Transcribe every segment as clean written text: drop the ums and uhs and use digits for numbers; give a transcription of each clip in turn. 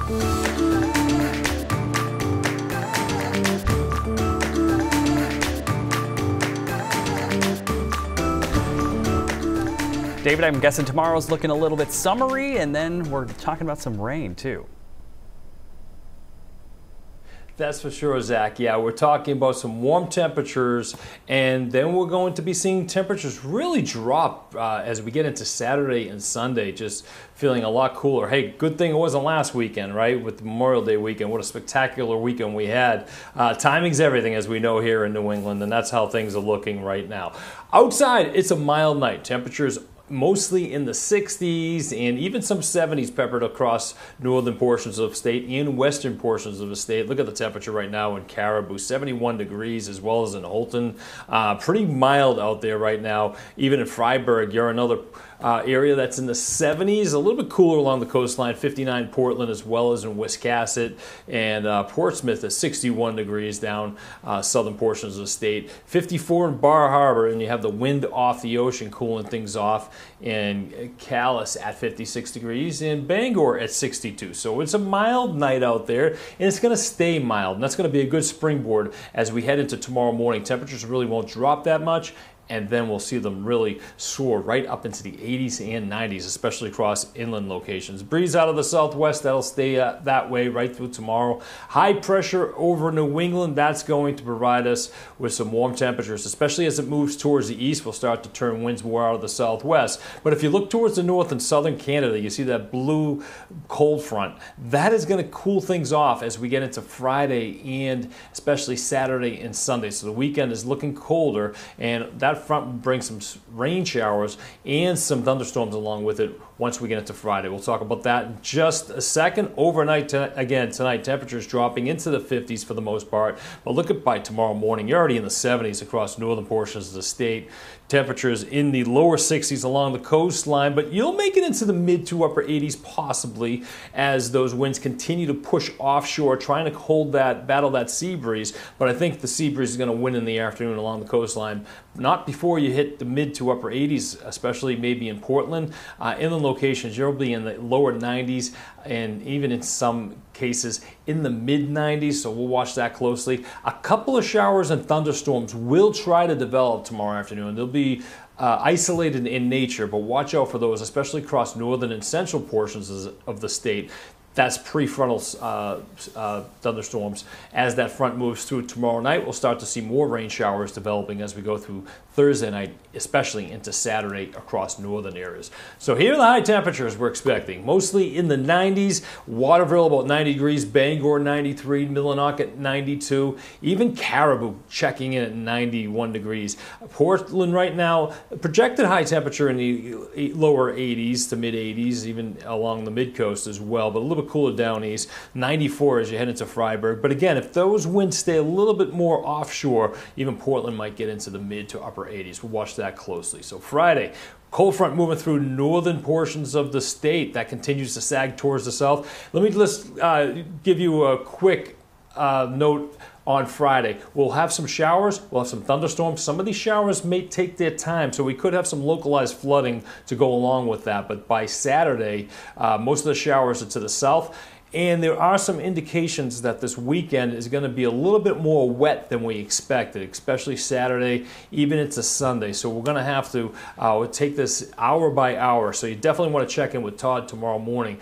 David, I'm guessing tomorrow's looking a little bit summery, and then we're talking about some rain too. That's for sure, Zach. Yeah, we're talking about some warm temperatures, and then we're going to be seeing temperatures really drop as we get into Saturday and Sunday, just feeling a lot cooler. Hey, good thing it wasn't last weekend, right, with Memorial Day weekend. What a spectacular weekend we had. Timing's everything, as we know here in New England, and that's how things are looking right now. Outside, it's a mild night. Temperatures mostly in the 60s and even some 70s peppered across northern portions of the state and western portions of the state. Look at the temperature right now in Caribou, 71 degrees, as well as in Holton. Pretty mild out there right now. Even in Freiburg, you're another area that's in the 70s, a little bit cooler along the coastline, 59 Portland, as well as in Wiscasset, and Portsmouth is 61 degrees down southern portions of the state, 54 in Bar Harbor, and you have the wind off the ocean cooling things off, and Calais at 56 degrees, and Bangor at 62. So it's a mild night out there, and it's going to stay mild, and that's going to be a good springboard as we head into tomorrow morning. Temperatures really won't drop that much, and then we'll see them really soar right up into the 80s and 90s, especially across inland locations. Breeze out of the southwest, that'll stay that way right through tomorrow. High pressure over New England, that's going to provide us with some warm temperatures, especially as it moves towards the east. We'll start to turn winds more out of the southwest. But if you look towards the north and southern Canada, you see that blue cold front. That is going to cool things off as we get into Friday and especially Saturday and Sunday. So the weekend is looking colder, and that front will bring some rain showers and some thunderstorms along with it once we get into Friday. We'll talk about that in just a second. Overnight, again, tonight, temperatures dropping into the 50s for the most part. But look at by tomorrow morning, you're already in the 70s across northern portions of the state. Temperatures in the lower 60s along the coastline, but you'll make it into the mid to upper 80s possibly as those winds continue to push offshore, trying to battle that sea breeze. But I think the sea breeze is going to win in the afternoon along the coastline, not before you hit the mid to upper 80s, especially maybe in Portland. Inland locations, you'll be in the lower 90s and even in some cases in the mid 90s, so we'll watch that closely. A couple of showers and thunderstorms will try to develop tomorrow afternoon. They'll be isolated in nature, but watch out for those, especially across northern and central portions of the state. That's prefrontal thunderstorms. As that front moves through tomorrow night, we'll start to see more rain showers developing as we go through Thursday night, especially into Saturday across northern areas. So here are the high temperatures we're expecting. Mostly in the 90s, Waterville about 90 degrees, Bangor 93, Millinock at 92, even Caribou checking in at 91 degrees. Portland right now, projected high temperature in the lower 80s to mid 80s, even along the mid coast as well, but a little bit cooler down east, 94 as you head into Freiburg. But again, if those winds stay a little bit more offshore, even Portland might get into the mid to upper 80s. We'll watch that closely. So Friday, cold front moving through northern portions of the state. That continues to sag towards the south. Let me just give you a quick note on Friday. We'll have some showers, we'll have some thunderstorms. Some of these showers may take their time, so we could have some localized flooding to go along with that. But by Saturday, most of the showers are to the south. And there are some indications that this weekend is going to be a little bit more wet than we expected, especially Saturday, even into Sunday. So we're going to have to take this hour by hour. So you definitely want to check in with Todd tomorrow morning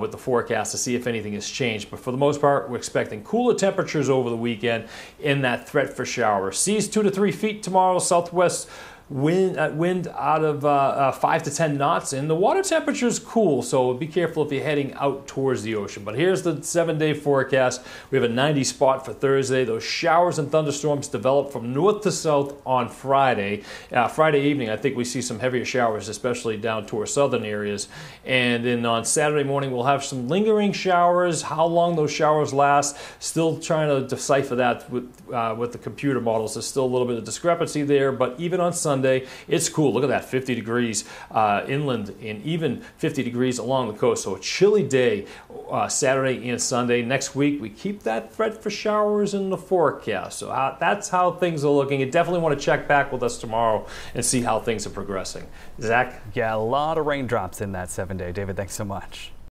with the forecast to see if anything has changed. But for the most part, we're expecting cooler temperatures over the weekend in that threat for showers. Seas 2 to 3 feet tomorrow, southwest wind out of 5 to 10 knots, and the water temperature is cool, so be careful if you're heading out towards the ocean. But here's the 7-day forecast. We have a 90 spot for Thursday. Those showers and thunderstorms develop from north to south on Friday. Friday evening, I think we see some heavier showers, especially down towards southern areas. And then on Saturday morning, we'll have some lingering showers. How long those showers last, still trying to decipher that with the computer models. There's still a little bit of discrepancy there, but even on Sunday, it's cool. Look at that, 50 degrees inland and even 50 degrees along the coast. So a chilly day Saturday and Sunday. Next week, we keep that threat for showers in the forecast. So that's how things are looking. You definitely want to check back with us tomorrow and see how things are progressing. Zach? Yeah, a lot of raindrops in that 7-day. David, thanks so much.